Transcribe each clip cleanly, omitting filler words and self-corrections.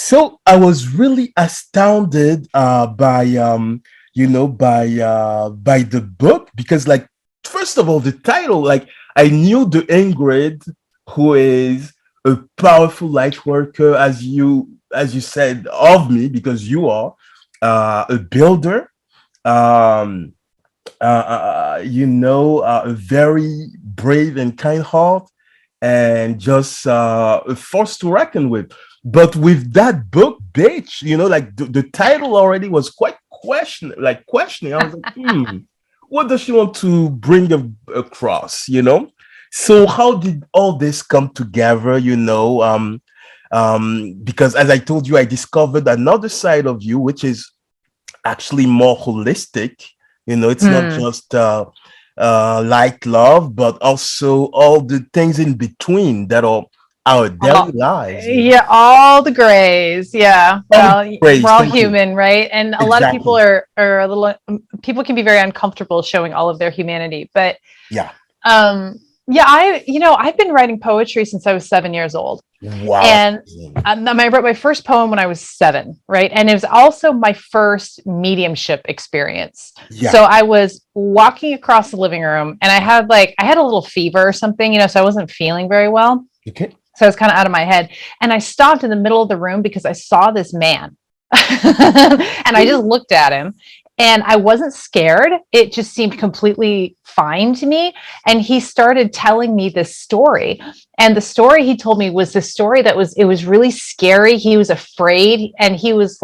So I was really astounded by the book because, like, first of all, the title, like, I knew the Ingrid who is a powerful light worker, as you said of me, because you are a builder, um a very brave and kind heart, and just a force to reckon with. But with that book, bitch, like the title already was quite questioning. I was like, what does she want to bring across? So how did all this come together? Because as I told you, I discovered another side of you, which is actually more holistic. It's not Hmm. just like love, but also all the things in between that are our daily All, lives. yeah, all the grays. Yeah. All the Well, we're praise. all Thank you. human, right? And a lot of people Exactly. are a little, people can be very uncomfortable showing all of their humanity. But Yeah. um, yeah, I've been writing poetry since I was 7 years old. Wow. And I wrote my first poem when I was seven, right? And it was also my first mediumship experience. Yeah. So I was walking across the living room and I had a little fever or something, so I wasn't feeling very well. Okay. So I was kind of out of my head. And I stopped in the middle of the room because I saw this man. And I just looked at him and I wasn't scared. It just seemed completely fine to me. And he started telling me this story. And the story he told me was this story it was really scary. He was afraid and he was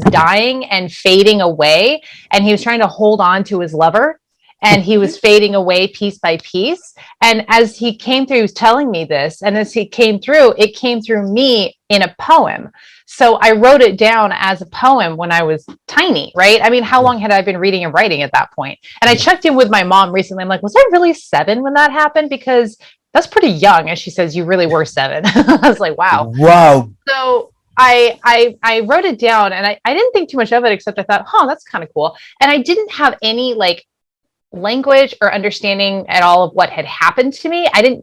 dying and fading away. And he was trying to hold on to his lover and he was fading away piece by piece. And as he came through, he was telling me this. And as he came through, it came through me in a poem. So I wrote it down as a poem when I was tiny, right? I mean, how Yeah. long had I been reading and writing at that point? And I Yeah. checked in with my mom recently. I'm like, was I really seven when that happened? Because that's pretty young. And she says, you really were seven. I was like, wow. Wow. So I wrote it down and I didn't think too much of it, except I thought, that's kind of cool. And I didn't have any like language or understanding at all of what had happened to me. I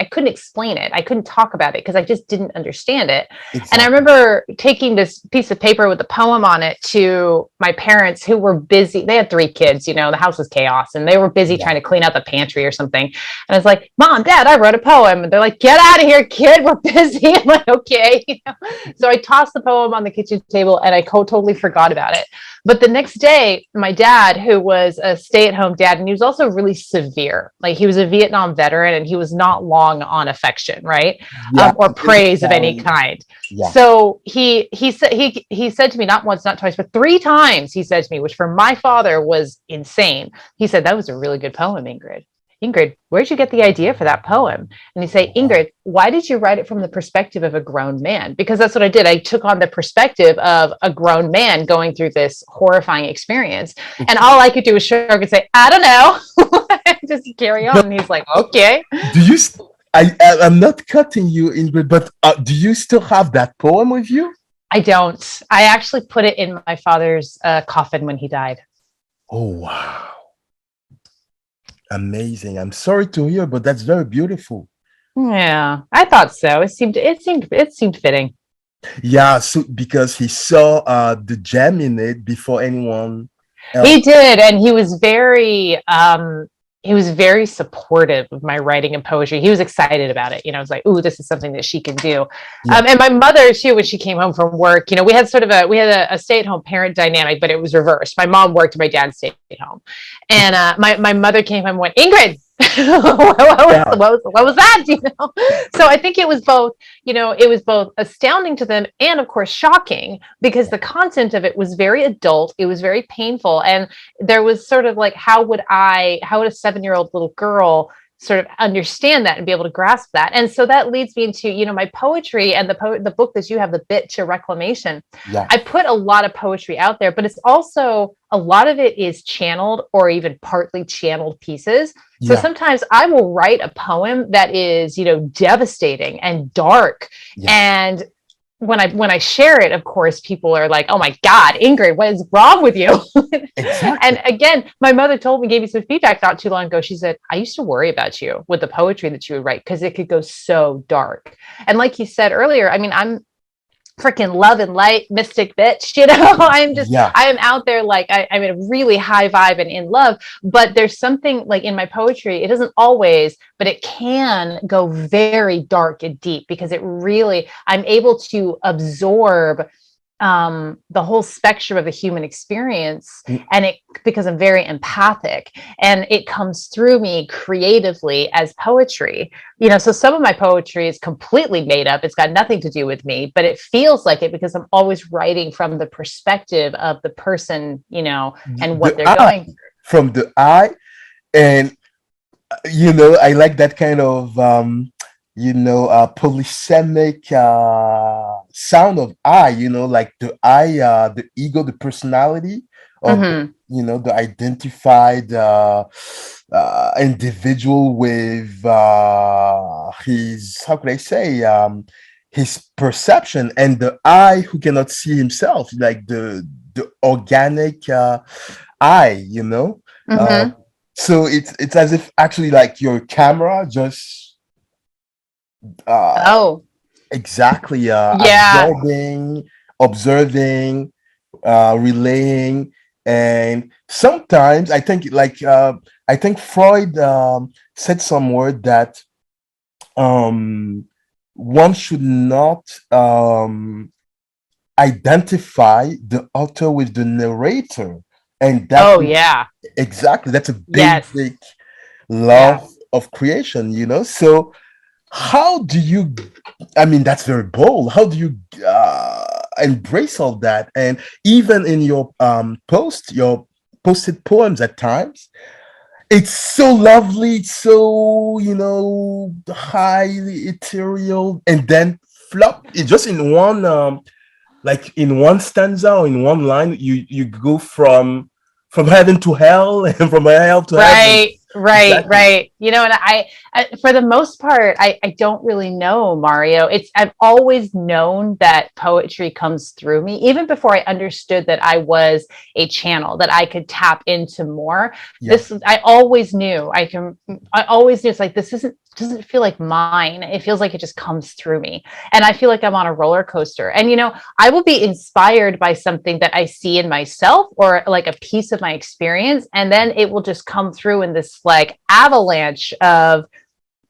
couldn't explain it. I couldn't talk about it because I just didn't understand it. And I Exactly. remember taking this piece of paper with a poem on it to my parents who were busy. They had three kids, the house was chaos and they were busy Yeah. trying to clean out the pantry or something. And I was like, Mom, Dad, I wrote a poem. And they're like, get out of here, kid. We're busy. I'm like, okay. So I tossed the poem on the kitchen table and I totally forgot about it. But the next day, my dad, who was a stay-at-home dad, and he was also really severe. Like he was a Vietnam veteran, and he was not long on affection, right, Yeah. or praise of any Sound. kind. Yeah. So he said to me not once, not twice, but three times. He said to me, which for my father was insane. He said that was a really good poem, Ingrid. Ingrid, where'd you get the idea for that poem? And he say, Wow. Ingrid, why did you write it from the perspective of a grown man? Because that's what I did. I took on the perspective of a grown man going through this horrifying experience. And Okay. all I could do was shrug and say, I don't know. Just carry on. But And he's like, okay. do you? I'm not cutting you, Ingrid, but do you still have that poem with you? I don't. I actually put it in my father's coffin when he died. Oh wow. Amazing. I'm sorry to hear, but that's very beautiful. Yeah, I thought so. It seemed fitting. Yeah, so because he saw the gem in it before anyone else. He did, and he was very supportive of my writing and poetry. He was excited about it. I was like, "Ooh, this is something that she can do." Yeah. And my mother too, when she came home from work, we had a stay at home parent dynamic, but it was reversed. My mom worked, my dad stayed at home, and my mother came home and went, "Ingrid." Yeah. What was that? So I think it was both astounding to them and of course shocking because the content of it was very adult, it was very painful, and there was sort of like how would a 7-year-old little girl sort of understand that and be able to grasp that. And so that leads me into my poetry and the book that you have, the bit to reclamation. Yeah. I put a lot of poetry out there, but it's also a lot of it is channeled or even partly channeled pieces. So Yeah. sometimes I will write a poem that is devastating and dark. Yeah. And when I share it, of course, people are like, "Oh my God, Ingrid, what is wrong with you?" Exactly. And again, my mother gave me some feedback not too long ago. She said, "I used to worry about you with the poetry that you would write because it could go so dark." And like you said earlier, I mean, freaking love and light mystic bitch, Yeah. I am out there like I'm in a really high vibe and in love. But there's something like in my poetry, it doesn't always, but it can go very dark and deep because it really, I'm able to absorb the whole spectrum of the human experience, Mm, and it, because I'm very empathic, and it comes through me creatively as poetry. So some of my poetry is completely made up, it's got nothing to do with me, but it feels like it because I'm always writing from the perspective of the person, and what the they're eye, going. from the eye. And I like that kind of polysemic sound of I, like the I, the ego, the personality of Mm-hmm. the identified individual with his, how could I say, his perception, and the I who cannot see himself, like the organic I, uh, Mm-hmm. so it's as if actually like your camera just uh Oh, exactly yeah. absorbing, observing, relaying. And sometimes I think Freud said some word that um one should not identify the author with the narrator, and that Oh, is yeah. exactly, that's a Yes. basic love Yeah. of creation, so how do you, I mean, that's very bold. How do you embrace all that? And even in your your posted poems at times, it's so lovely, it's so, highly ethereal, and then flop, it just in one like in one stanza or in one line, you go from heaven to hell and from hell to heaven. Right, right, Exactly. right. And I, for the most part, I don't really know, Mario. I've always known that poetry comes through me, even before I understood that I was a channel, that I could tap into more. Yeah. I always knew I always knew it's like, this doesn't feel like mine. It feels like it just comes through me. And I feel like I'm on a roller coaster. And, I will be inspired by something that I see in myself or like a piece of my experience. And then it will just come through in this like avalanche of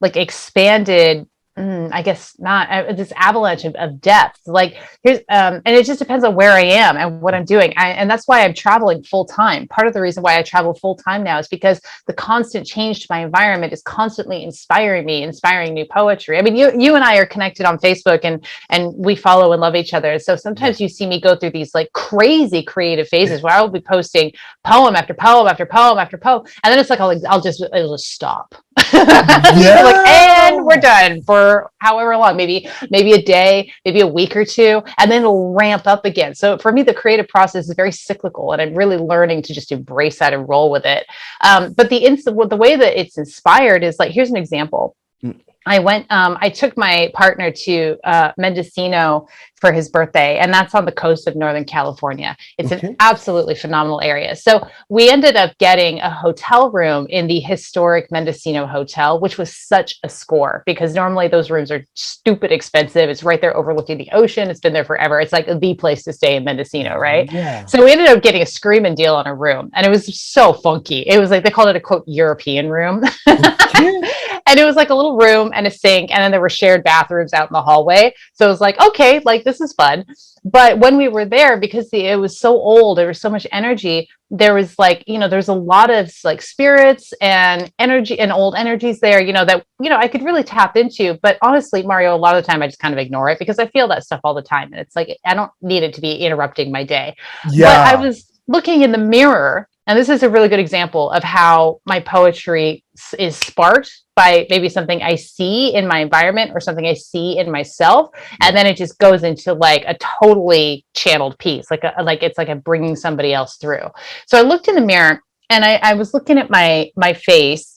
like expanded, I guess not, this avalanche of depth. Like here's and it just depends on where I am and what I'm doing. And that's why I'm traveling full time. Part of the reason why I travel full time now is because the constant change to my environment is constantly inspiring me, inspiring new poetry. I mean, you and I are connected on Facebook, and we follow and love each other. So Yeah. sometimes you see me go through these like crazy creative phases where I will be posting poem after poem after poem after poem, and then it's like it'll just stop. Like, and we're Yeah. done for however long, maybe a day, maybe a week or two, and then it'll ramp up again. So for me, the creative process is very cyclical, and I'm really learning to just embrace that and roll with it. But the way that it's inspired is like, here's an example. Mm, I took my partner to Mendocino for his birthday, and that's on the coast of Northern California. It's an okay. absolutely phenomenal area. So we ended up getting a hotel room in the historic Mendocino Hotel, which was such a score because normally those rooms are stupid expensive. It's right there overlooking the ocean. It's been there forever. It's like the place to stay in Mendocino, right? Yeah. So we ended up getting a screaming deal on a room, and it was so funky. It was like they called it a quote European room. Okay. And it was like a little room and a sink, and then there were shared bathrooms out in the hallway. So it was like, okay, like this is fun. But when we were there, because it was so old, there was so much energy. There was like, there's a lot of like spirits and energy and old energies there, that I could really tap into. But honestly, Mario, a lot of the time I just kind of ignore it because I feel that stuff all the time, and it's like I don't need it to be interrupting my day. But I Yeah. was looking in the mirror, and this is a really good example of how my poetry is sparked by maybe something I see in my environment or something I see in myself, and Yeah. then it just goes into like a totally channeled piece, like it's like I'm bringing somebody else through. So I looked in the mirror, and I was looking at my face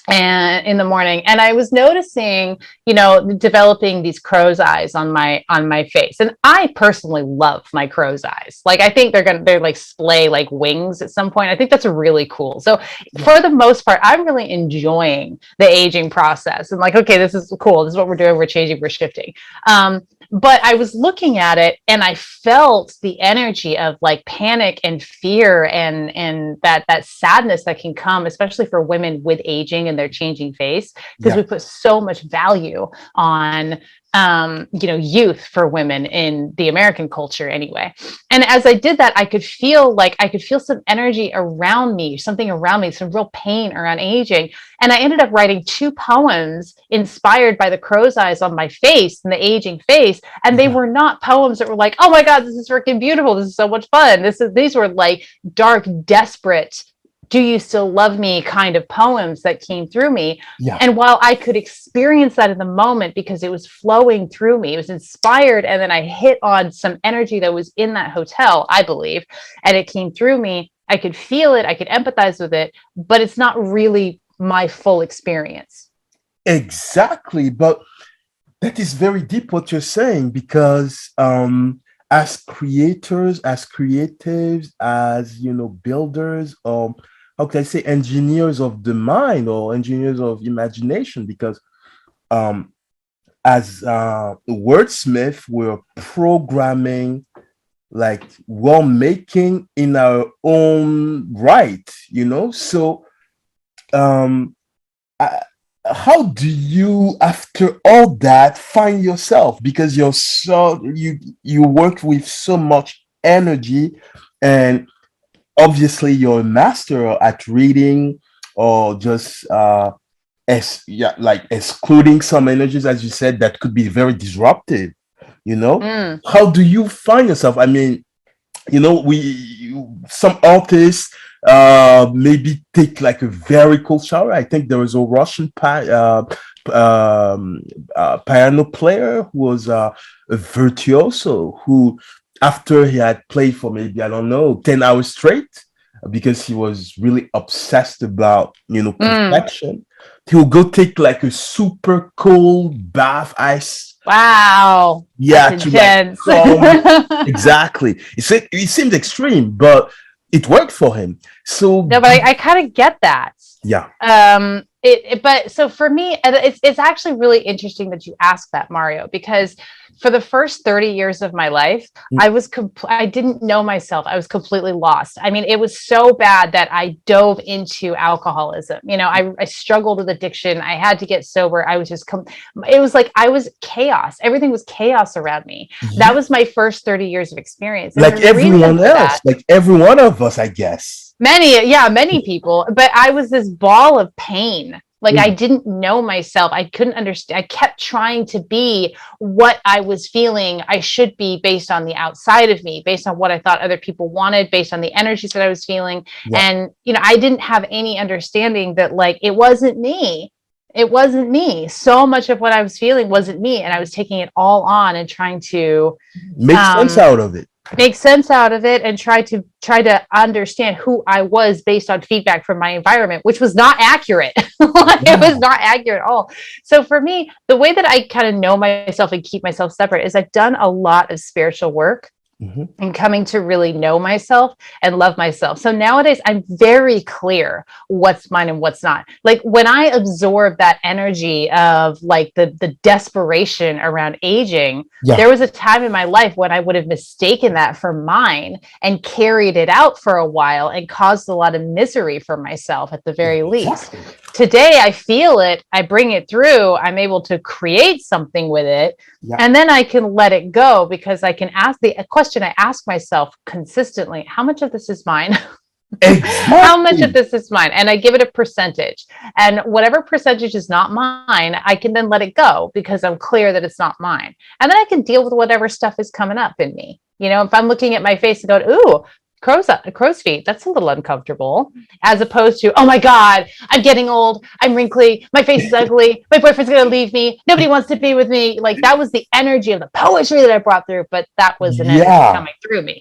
and in the morning, and I was noticing, developing these crow's eyes on my face. And I personally love my crow's eyes. Like I think they're like splay like wings at some point. I think that's really cool. So Yeah. for the most part, I'm really enjoying the aging process. And like, okay, this is cool, this is what we're doing, we're changing, we're shifting. But I was looking at it and I felt the energy of like panic and fear and that sadness that can come, especially for women with aging and their changing face, because we Yeah. put so much value on youth for women in the American culture anyway. And as I did that, I could feel some energy around me, something around me, some real pain around aging. And I ended up writing two poems inspired by the crow's eyes on my face and the aging face. And they Yeah. were not poems that were like, oh my God, this is freaking beautiful. This is so much fun. These were like dark, desperate, do you still love me kind of poems that came through me. Yeah. And while I could experience that in the moment because it was flowing through me, it was inspired. And then I hit on some energy that was in that hotel, I believe, and it came through me. I could feel it, I could empathize with it, but it's not really my full experience. Exactly. But that is very deep what you're saying, because as creators, as creatives, as builders, or how can I say, engineers of the mind or engineers of imagination, because um as wordsmith, we're programming, like we're making in our own right, so um I, how do you, after all that, find yourself? Because you work with so much energy, and obviously you're a master at reading, or just yeah, like excluding some energies, as you said, that could be very disruptive. you know Mm, how do you find yourself? I mean, we some artists maybe take like a very cold shower. I think there was a Russian piano player who was a virtuoso, who, after he had played for maybe, I don't know, 10 hours straight, because he was really obsessed about mm. perfection, he will go take like a super cold bath, ice, Wow, that's yeah, to like intense. calm. Exactly. It seemed extreme, but it worked for him. So, No, but I kind of get that. yeah. But so for me, it's actually really interesting that you ask that, Mario, because for the first 30 years of my life, Mm. I didn't know myself. I was completely lost. I mean, it was so bad that I dove into alcoholism. I struggled with addiction. I had to get sober. I was just, it was like I was chaos. Everything was chaos around me. That Yeah. was my first 30 years of experience. And the Like reason everyone for else, that, like every one of us, I guess. many people, but I was this ball of pain. Like I Mm. didn't know myself. I couldn't understand. I kept trying to be what I was feeling I should be based on the outside of me, based on what I thought other people wanted, based on the energies that I was feeling. Yeah. And, I didn't have any understanding that like it wasn't me. It wasn't me. So much of what I was feeling wasn't me. And I was taking it all on and trying to Make sense um out of it. make sense out of it and try to understand who I was based on feedback from my environment, which was not accurate. It was Yeah. not accurate at all. So for me, the way that I kind of know myself and keep myself separate is I've done a lot of spiritual work Mhm. and coming to really know myself and love myself. So nowadays I'm very clear what's mine and what's not. Like when I absorb that energy of like the desperation around aging, Yeah. there was a time in my life when I would have mistaken that for mine and carried it out for a while and caused a lot of misery for myself at the very least. Exactly. Today I feel it, I bring it through, I'm able to create something with it, Yeah. and then I can let it go because I can ask the question I ask myself consistently: how much of this is mine? How much of Exactly. this is mine? And I give it a percentage. And whatever percentage is not mine, I can then let it go because I'm clear that it's not mine. And then I can deal with whatever stuff is coming up in me. If I'm looking at my face and going, ooh, crow's feet, that's a little uncomfortable, as opposed to, oh my God, I'm getting old, I'm wrinkly, my face is ugly, my boyfriend's gonna leave me, nobody wants to be with me. Like that was the energy of the poetry that I brought through, but that was an energy Yeah. coming through me.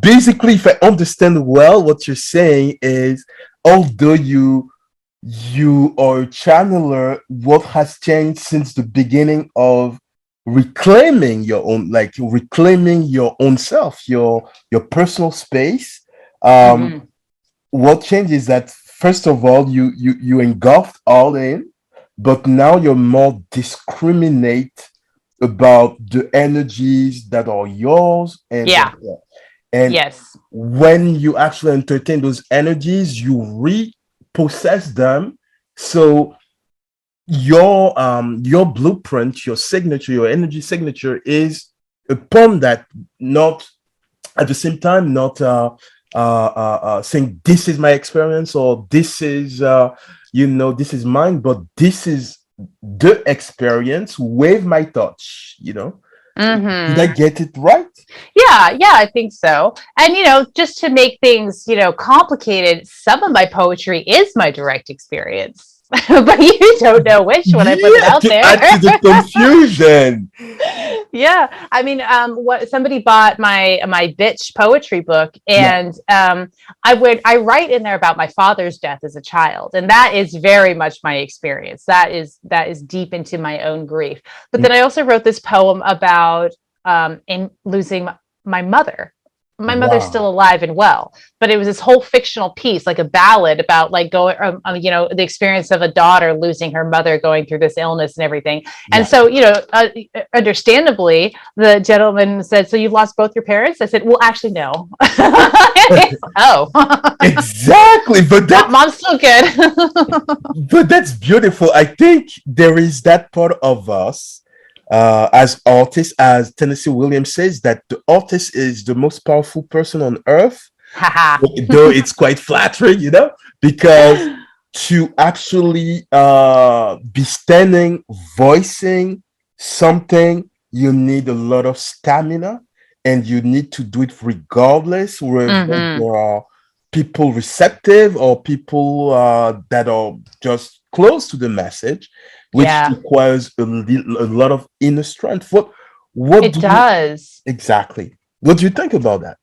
Basically, if I understand well, what you're saying is, although you are a channeler, what has changed since the beginning of reclaiming your own self, your personal space. Mm-hmm. What changes that, first of all, you engulfed all in, but now you're more discriminate about the energies that are yours and Yeah. and Yes. when you actually entertain those energies, you repossess them. So your blueprint, your signature, your energy signature is upon that, not at the same time, not saying this is my experience or this is this is mine, but this is the experience with my touch. Did I Hmm. get it right? Yeah, yeah, I think so. And just to make things, complicated, some of my poetry is my direct experience. But you don't know which when I put it Yeah, out to there. add to the confusion. Yeah, I mean, what somebody bought my bitch poetry book, Yeah. and I write in there about my father's death as a child, and that is very much my experience. That is deep into my own grief. But then I also wrote this poem about in losing my mother. My mother's still Wow. alive and well, but it was this whole fictional piece, like a ballad about like going, the experience of a daughter losing her mother, going through this illness and everything. And Yeah. so, understandably, the gentleman said, "So you've lost both your parents?" I said, "Well, actually, no." Oh, Exactly. mom's still good. But that's beautiful. I think there is that part of us as artists, as Tennessee Williams says, that the artist is the most powerful person on earth, Haha. though it's quite flattering, because to actually be standing, voicing something, you need a lot of stamina and you need to do it regardless whether Hmm. there are people receptive or people that are just close to the message, which Yeah, requires a lot of inner strength. What it do you does. exactly? What do you think about that?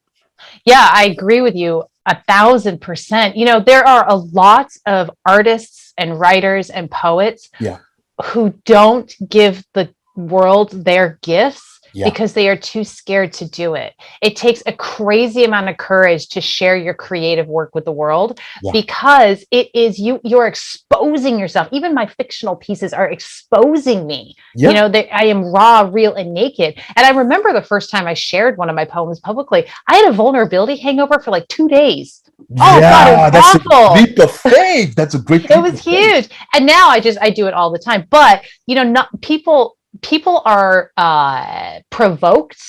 Yeah, I agree with you 1,000%. There are a lot of artists and writers and poets Yeah, who don't give the world their gifts yeah, because they are too scared to do it. It takes a crazy amount of courage to share your creative work with the world yeah, because it is you're exposing yourself. Even my fictional pieces are exposing me. yeah. I am raw, real, and naked. And I remember the first time I shared one of my poems publicly, I had a vulnerability hangover for like 2 days. Oh God, it was Yeah, that's a awful. leap of faith. That's a great It leap was of faith. huge. And now I do it all the time. But not people are provoked,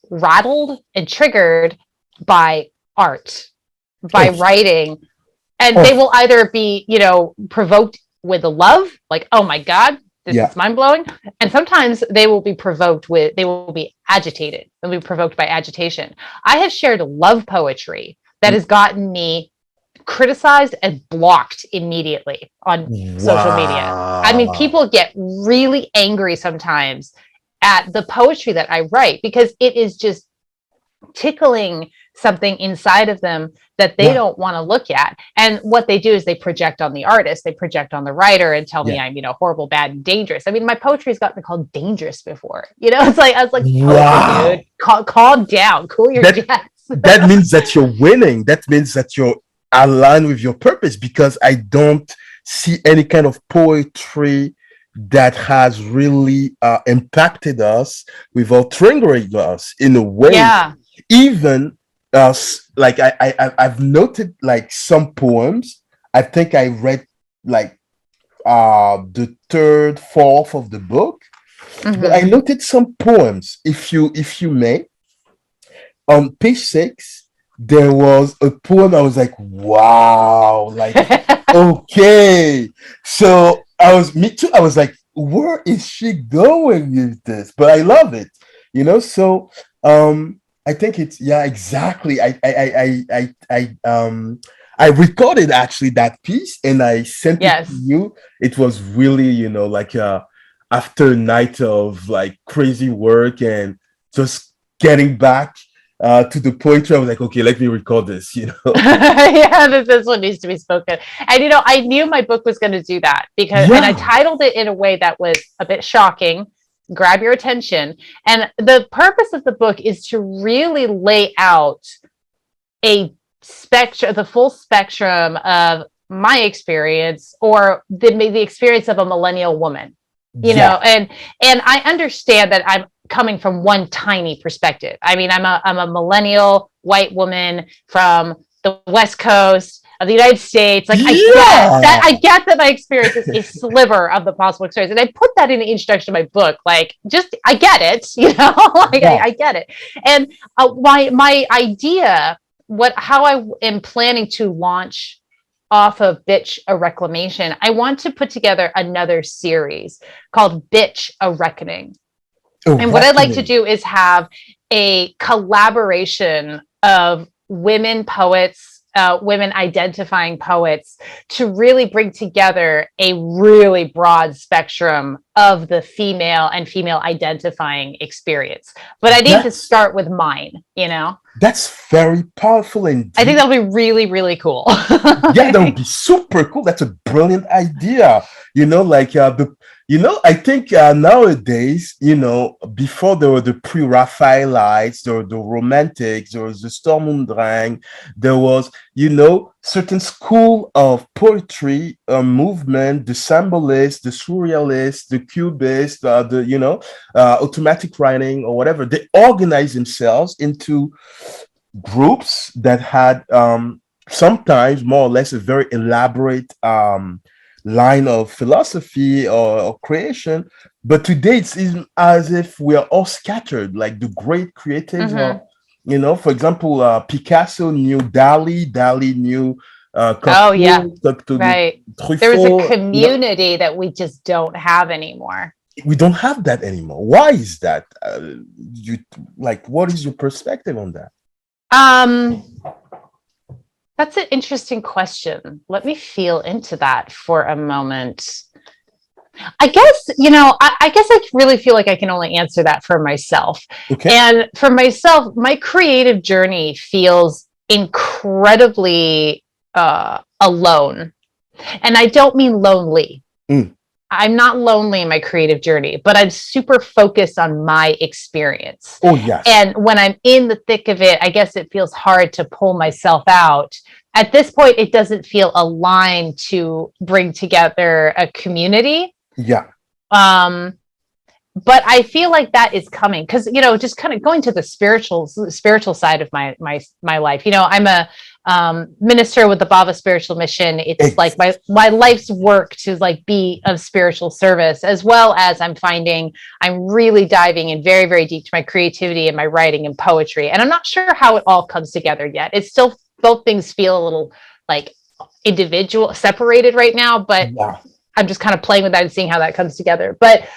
rattled, and triggered by art, by Oh, writing, and they oh, will either be provoked with a love, like, oh my God, this yeah. is mind blowing, and sometimes they will be agitated. They'll be provoked by agitation. I have shared love poetry that has gotten me criticized and blocked immediately on social media. I mean, Wow. people get really angry sometimes at the poetry that I write because it is just tickling something inside of them that they Yeah, don't want to look at. And what they do is they project on the artist, they project on the writer and tell me yeah. I'm, horrible, bad, and dangerous. I mean, my poetry has gotten called dangerous before. It's like, I was like, okay, dude, Wow. calm down, cool your That jets. that means that you're winning. That means that you're aligned with your purpose because I don't see any kind of poetry that has really impacted us without triggering us in a way. Yeah. Even like I've noted like some poems. I think I read like the third, fourth of the book. But I Mm-hmm. noted some poems, if you may. On page 6, there was a poem I was like, wow, like, okay. So me too, I was like, where is she going with this? But I love it, so I think it's yeah, exactly. I recorded actually that piece and I sent it to Yes. you. It was really, like after a night of like crazy work and just getting back to the poetry. I was like, okay, let me record this, Yeah, this one needs to be spoken. And I knew my book was going to do that and I Yeah, titled it in a way that was a bit shocking, grab your attention. And the purpose of the book is to really lay out the full spectrum of my experience or the experience of a millennial woman. you Yeah. know, and I understand that I'm coming from one tiny perspective. I mean, I'm a millennial white woman from the West Coast of the United States. Like Yeah. I get that my experience is a sliver of the possible experience. And I put that in the introduction of my book. Like, just I get it, you know, like Yeah. I get it. And my idea, what how I am planning to launch off of Bitch a Reclamation, I want to put together another series called Bitch a Reckoning. A And what I'd like to reckoning. do is have a collaboration of women poets, women identifying poets, to really bring together a really broad spectrum of the female and female identifying experience. But I need to That's start with mine, you know? that's very powerful I think indeed. that'll be really, really cool. Yeah, that would be super cool. That's a brilliant idea. Like I think nowadays, before there were the pre-Raphaelites, there were the Romantics, there was the Sturm und Drang, there was, certain school of poetry movement, the symbolists, the surrealists, the cubists, automatic writing or whatever. They organized themselves into groups that had sometimes more or less a very elaborate line of philosophy or creation. But today it's as if we are all scattered, like the great creatives are, Mm-hmm. for example, Picasso knew Dali, Dali knew Oh, yeah. Cocteau, Cocteau, Right. There was a Truffaut. community that we just don't have anymore. We don't have that anymore. Why is that? You like, what is your perspective on that? Um, that's an interesting question. Let me feel into that for a moment. I guess, I guess I really feel like I can only answer that for myself. Okay. And for myself, my creative journey feels incredibly alone. And I don't mean lonely. Mm. I'm not lonely in my creative journey, but I'm super focused on my experience. Oh, yes. And when I'm in the thick of it, I guess it feels hard to pull myself out. At this point, it doesn't feel aligned to bring together a community. Yeah. Um, but I feel like that is coming because just kind of going to the spiritual side of my life. I'm a minister with the Bava Spiritual Mission. It's like Ex- my life's work to like be of spiritual service, as well as I'm finding I'm really diving in very, very deep to my creativity and my writing and poetry. And I'm not sure how it all comes together yet. It's still, both things feel a little like individual, separated right now, but yeah. I'm just kind of playing with that and seeing how that comes together. But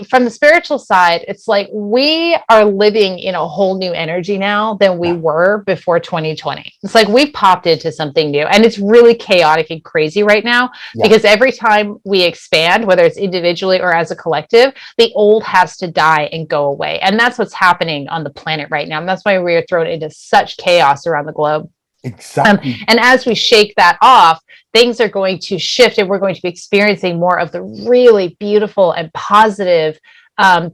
from the spiritual side, it's like we are living in a whole new energy now than we Yeah. were before 2020. It's like we popped into something new, and it's really chaotic and crazy right now Yeah. because every time we expand, whether it's individually or as a collective, the old has to die and go away. And that's what's happening on the planet right now. And that's why we are thrown into such chaos around the globe. Exactly. And as we shake that off, things are going to shift, and we're going to be experiencing more of the really beautiful and positive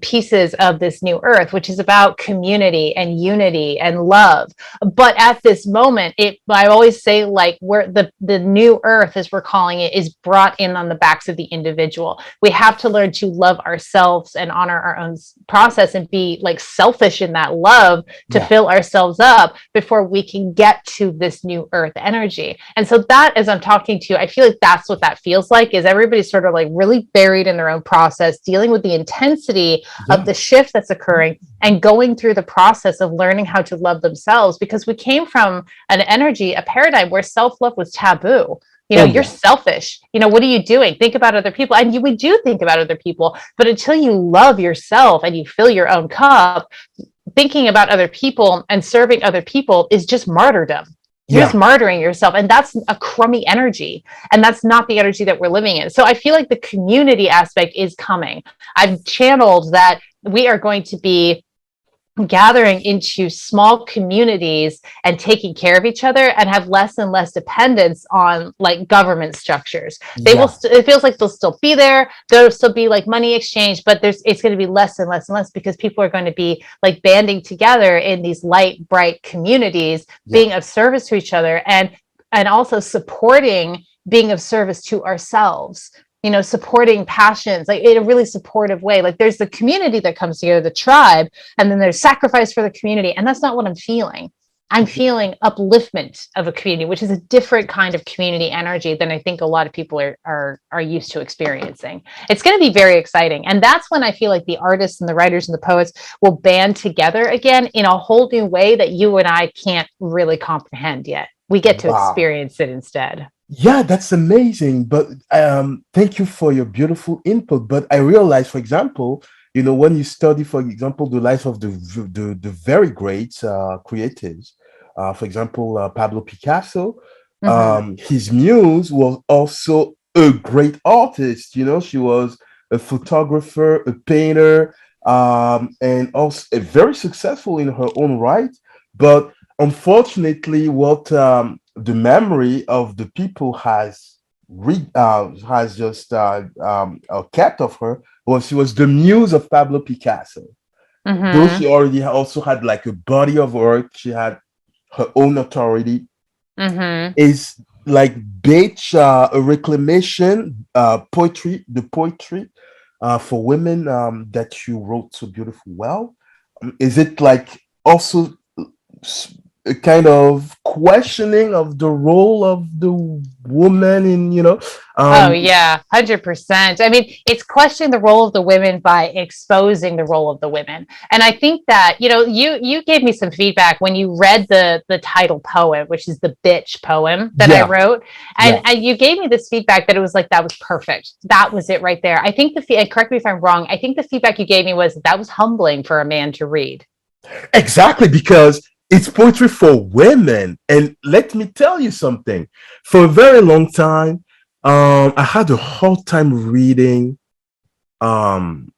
pieces of this new earth, which is about community and unity and love. But at this moment, I always say, like, where the new earth, as we're calling it, is brought in on the backs of the individual. We have to learn to love ourselves and honor our own process and be like selfish in that love to Yeah. fill ourselves up before we can get to this new earth energy. And so that, as I'm talking to you, I feel like that's what that feels like, is everybody's sort of like really buried in their own process, dealing with the intensity of Yeah. the shift that's occurring and going through the process of learning how to love themselves, because we came from an energy, a paradigm where self-love was taboo. Oh, You're yeah. selfish. What are you doing? Think about other people. And we do think about other people, but until you love yourself and you fill your own cup, thinking about other people and serving other people is just martyrdom. You're just Yeah. martyring yourself. And that's a crummy energy. And that's not the energy that we're living in. So I feel like the community aspect is coming. I've channeled that we are going to be gathering into small communities and taking care of each other, and have less and less dependence on like government structures. They will Yeah. it feels like they'll still be there, there'll still be like money exchange, but it's going to be less and less and less, because people are going to be like banding together in these light, bright communities, Yeah. being of service to each other, and also supporting being of service to ourselves. supporting passions, like in a really supportive way. Like there's the community that comes together, the tribe, and then there's sacrifice for the community. And that's not what I'm feeling. I'm feeling upliftment of a community, which is a different kind of community energy than I think a lot of people are used to experiencing. It's going to be very exciting. And that's when I feel like the artists and the writers and the poets will band together again in a whole new way that you and I can't really comprehend yet. We get to Wow. experience it instead. Yeah, that's amazing. But thank you for your beautiful input. But I realize, for example, when you study, for example, the life of the very great creatives, for example, Pablo Picasso, Mm-hmm. his muse was also a great artist. She was a photographer, a painter, and also very successful in her own right. But unfortunately, what the memory of the people has just kept of her was she was the muse of Pablo Picasso. Though Mm-hmm. she already also had like a body of work, she had her own authority. Mm-hmm. Is like Beach a reclamation poetry, the poetry for women that you wrote so beautiful well. Is it like also a kind of questioning of the role of the woman in Oh um yeah, 100%. I mean, it's questioning the role of the women by exposing the role of the women. And I think that, you gave me some feedback when you read the title poem, which is the bitch poem that I yeah, wrote. And, yeah, and you gave me this feedback that it was like that was perfect. That was it right there. I think and correct me if I'm wrong, I think the feedback you gave me was that was humbling for a man to read. exactly, because it's poetry for women. And let me tell you something, for a very long time I had a hard time reading um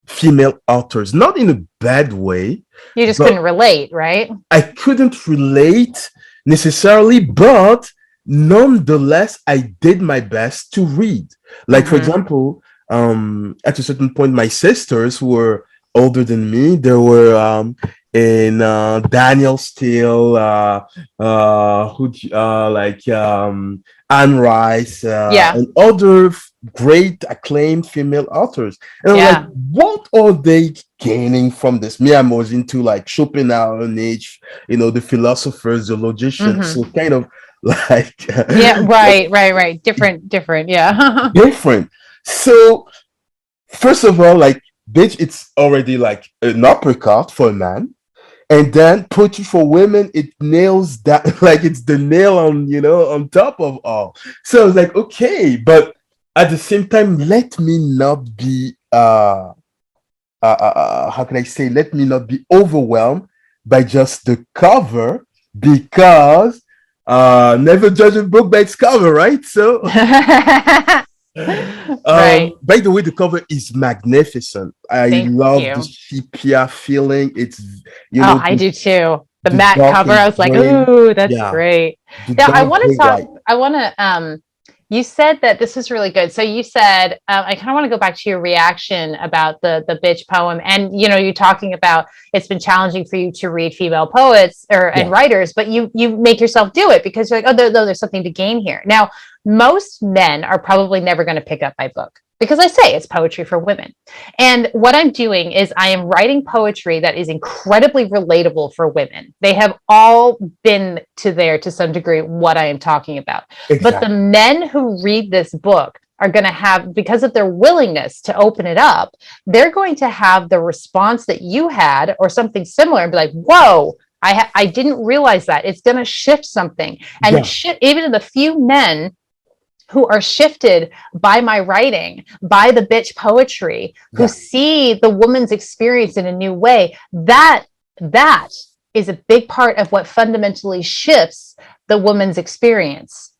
female authors, not in a bad way, You just but couldn't relate, right? I couldn't relate necessarily, but nonetheless, I did my best to read. Like, for Mm-hmm. example, at a certain point, my sisters who were older than me, they were in Daniel Steele, like Anne Rice, Yeah. and other great acclaimed female authors. And I'm like, Yeah. what are they gaining from this? Me, I was into like Schopenhauer, Nietzsche, the philosophers, the logicians, so Mm-hmm. kind of like Yeah, like right, right, right. Different. Yeah. different. So first of all, like bitch, it's already like an uppercut for a man. And then poetry for women, it nails that like it's the nail on top of all. So I was like, okay, but at the same time, let me not be how can I say, let me not be overwhelmed by just the cover, because never judge a book by its cover, right? So Right. by the way, the cover is magnificent. I Thank love the you. sepia feeling. It's Oh, I the, do too. The the matte dark cover, and I was like, gray. ooh, that's Yeah, great. the Now, I dark want to gray talk, white. you said that this is really good. So you said, I kind of want to go back to your reaction about the bitch poem. And, you're talking about it's been challenging for you to read female poets and Yeah, writers, but you make yourself do it because you're like, oh, there's something to gain here. Now, most men are probably never going to pick up my book because I say it's poetry for women. And what I'm doing is I am writing poetry that is incredibly relatable for women. They have all been to there to some degree what I am talking about. But the exactly. men who read this book are going to have, because of their willingness to open it up, they're going to have the response that you had or something similar and be like, whoa, I didn't realize that. It's going to shift something. And Yeah, even in the few men who are shifted by my writing, by the bitch poetry, who yeah, see the woman's experience in a new way, that is a big part of what fundamentally shifts the woman's experience.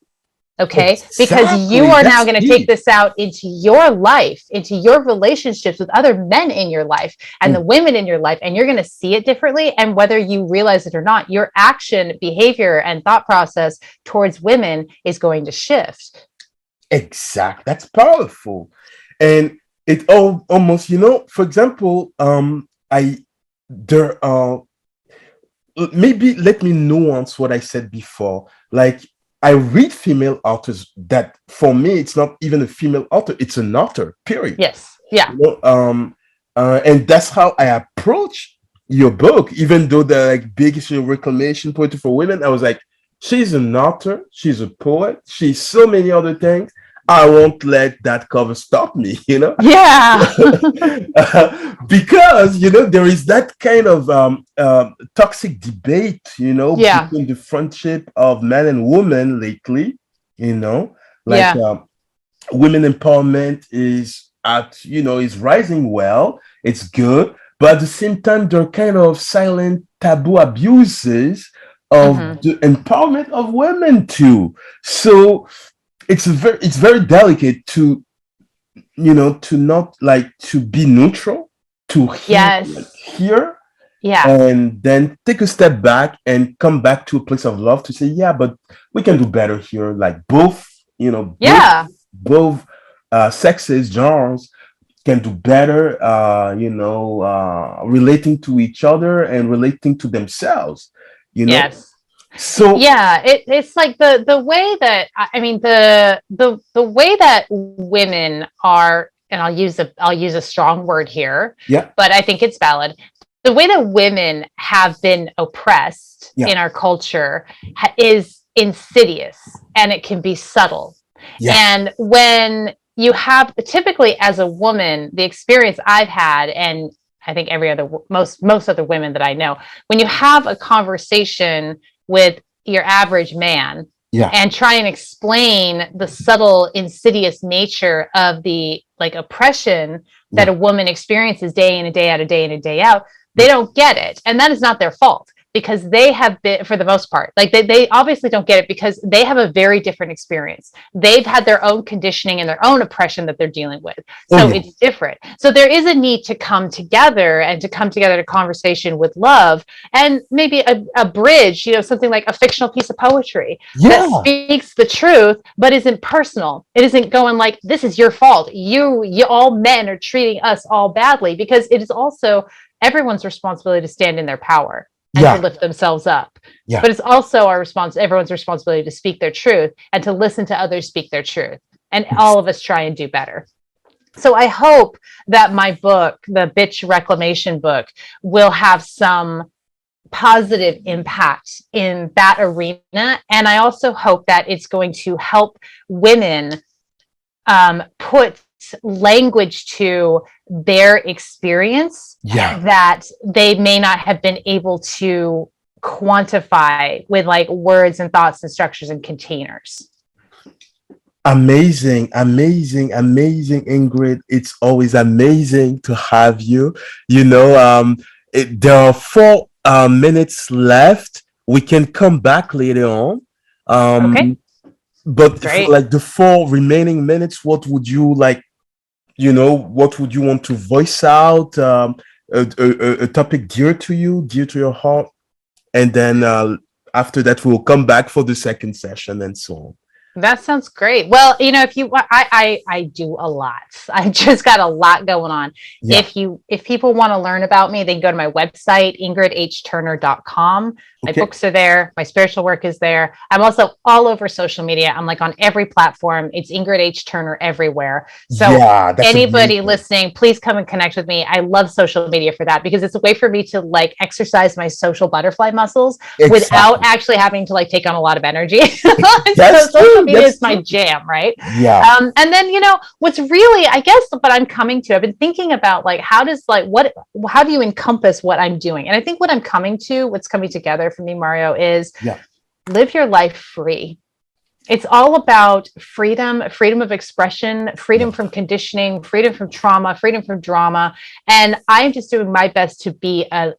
Okay, because you exactly. are now That's going to take key. this out into your life, into your relationships with other men in your life and the Mm, women in your life, and you're going to see it differently. And whether you realize it or not, your action, behavior, and thought process towards women is going to shift. exact. That's powerful, and it all almost, for example, I there maybe let me nuance what I said before. Like I read female authors that for me it's not even a female author, it's an author, period. Yes. Yeah. You know, and that's how I approach your book, even though the like big issue reclamation poetry for women. I was like, she's an author, she's a poet, she's so many other things. I won't let that cover stop me, you know. Yeah. Because you know there is that kind of toxic debate, you know, Yeah. between the friendship of man and woman lately, you know, like Yeah. women empowerment is at, you know, is rising well, it's good, but at the same time there are kind of silent taboo abuses of Hmm. the empowerment of women too. So it's very delicate to, you know, to not like to be neutral, to Yes. hear Yeah. and then take a step back and come back to a place of love to say, yeah, but we can do better here. Like both, you know, Yeah. both sexes, genres can do better, relating to each other and relating to themselves, you know. Yes. So Yeah, it's like the way that I mean the way that women are, and I'll use a strong word here, yeah, but I think it's valid. The way that women have been oppressed yeah, in our culture is insidious, and it can be subtle. yeah, And when you have, typically as a woman, the experience I've had, and I think every other most other women that I know, when you have a conversation with your average man yeah, and try and explain the subtle insidious nature of the like oppression that yeah, a woman experiences day in and day out, a day in and day out, they yeah, don't get it, and that is not their fault, because they have been, for the most part, like they obviously don't get it because they have a very different experience. They've had their own conditioning and their own oppression that they're dealing with, oh so yeah, it's different. So there is a need to come together, and to come together to conversation with love, and maybe a bridge, you know, something like a fictional piece of poetry that yeah, speaks the truth but isn't personal. It isn't going like, this is your fault, you all men are treating us all badly, because it is also everyone's responsibility to stand in their power and to yeah, lift themselves up. yeah, But it's also everyone's responsibility to speak their truth and to listen to others speak their truth. And all of us try and do better. So I hope that my book, the Bitch Reclamation book, will have some positive impact in that arena. And I also hope that it's going to help women put language to their experience yeah. that they may not have been able to quantify with like words and thoughts and structures and containers. Amazing, amazing, amazing, Ingrid. It's always amazing to have you. You know, there are 4 minutes left. We can come back later on. Okay, Um, but for great. like the 4 remaining minutes, what would you like? You know, what would you want to voice out? A topic dear to you, dear to your heart, and then after that, we'll come back for the second session and so on. That sounds great. Well, you know, if you want, I do a lot. I just got a lot going on. Yeah. If people want to learn about me, they can go to my website, ingridhturner.com. My Okay. books are there. My spiritual work is there. I'm also all over social media. I'm like on every platform. It's Ingrid H. Turner everywhere. So Yeah, that's anybody amazing. listening, please come and connect with me. I love social media for that, because it's a way for me to like exercise my social butterfly muscles without Exactly. actually having to like take on a lot of energy. So That's social true. media That's is my true. jam, right? Yeah. And then, you know, what's really, I guess, what I'm coming to, I've been thinking about like, how do you encompass what I'm doing? And I think what I'm coming to, what's coming together for me, Mario, is Yeah. live your life free. It's all about freedom, freedom of expression, freedom Yeah. from conditioning, freedom from trauma, freedom from drama. And I'm just doing my best to be an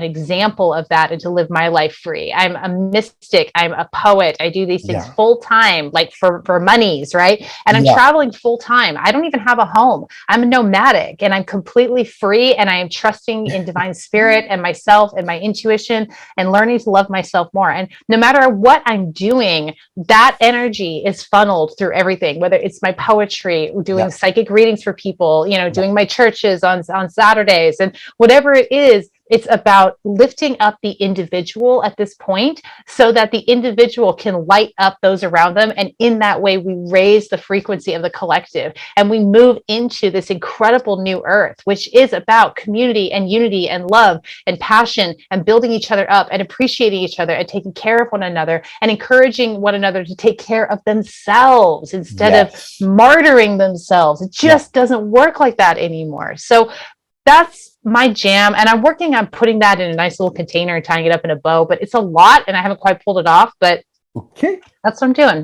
example of that and to live my life free. I'm a mystic. I'm a poet. I do these things Yeah. full time, like for monies, right? And I'm Yeah. traveling full time. I don't even have a home. I'm nomadic, and I'm completely free. And I am trusting in divine spirit and myself and my intuition, and learning to love myself more. And no matter what I'm doing, that energy is funneled through everything, whether it's my poetry, doing Yeah. psychic readings for people, you know, Yeah. doing my churches on Saturdays, and whatever it is, It's about lifting up the individual at this point so that the individual can light up those around them. And in that way, we raise the frequency of the collective and we move into this incredible new earth, which is about community and unity and love and passion and building each other up and appreciating each other and taking care of one another and encouraging one another to take care of themselves instead of Yes. martyring themselves. It Yeah. just doesn't work like that anymore. So that's my jam. And I'm working on putting that in a nice little container and tying it up in a bow, but it's a lot and I haven't quite pulled it off, but Okay. that's what I'm doing.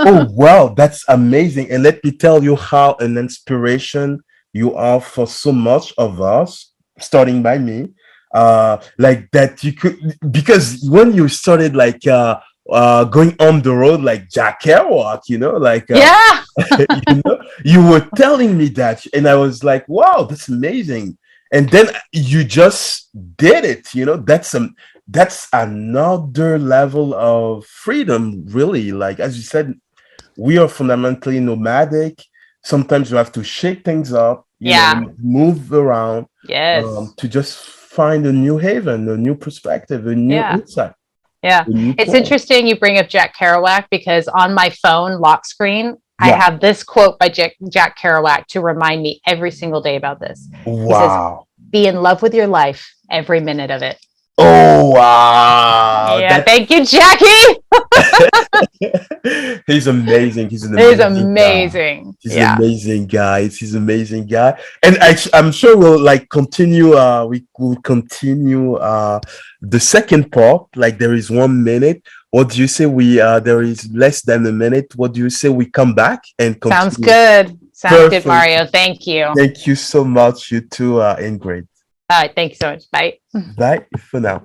Oh, wow, that's amazing. And let me tell you how an inspiration you are for so much of us, starting by me. Like that you could, because when you started like going on the road like Jack Kerouac, Yeah. you were telling me that, and I was like, wow, that's amazing. And then you just did it, that's another level of freedom, really. Like, as you said, we are fundamentally nomadic. Sometimes you have to shake things up, Yeah. move around, Yes. to just find a new haven, a new perspective, a new Yeah. insight, Yeah. a new It's point. interesting you bring up Jack Kerouac because on my phone lock screen, I Yeah. have this quote by Jack Kerouac to remind me every single day about this. He says, Wow. be in love with your life every minute of it. Oh, wow. Yeah. That Thank you, Jackie. he's amazing. He's an It is amazing guy. amazing. He's an Yeah. amazing guy. He's an amazing guy. And I'm sure we'll like continue. We will continue the second part. Like there is 1 minute. What do you say? There is less than a minute. What do you say we come back and Sounds continue? good. Sounds good, Perfect. Mario. Thank you. All Thank you so much. You too, Ingrid. right. Thank you so much. Bye. Bye for now.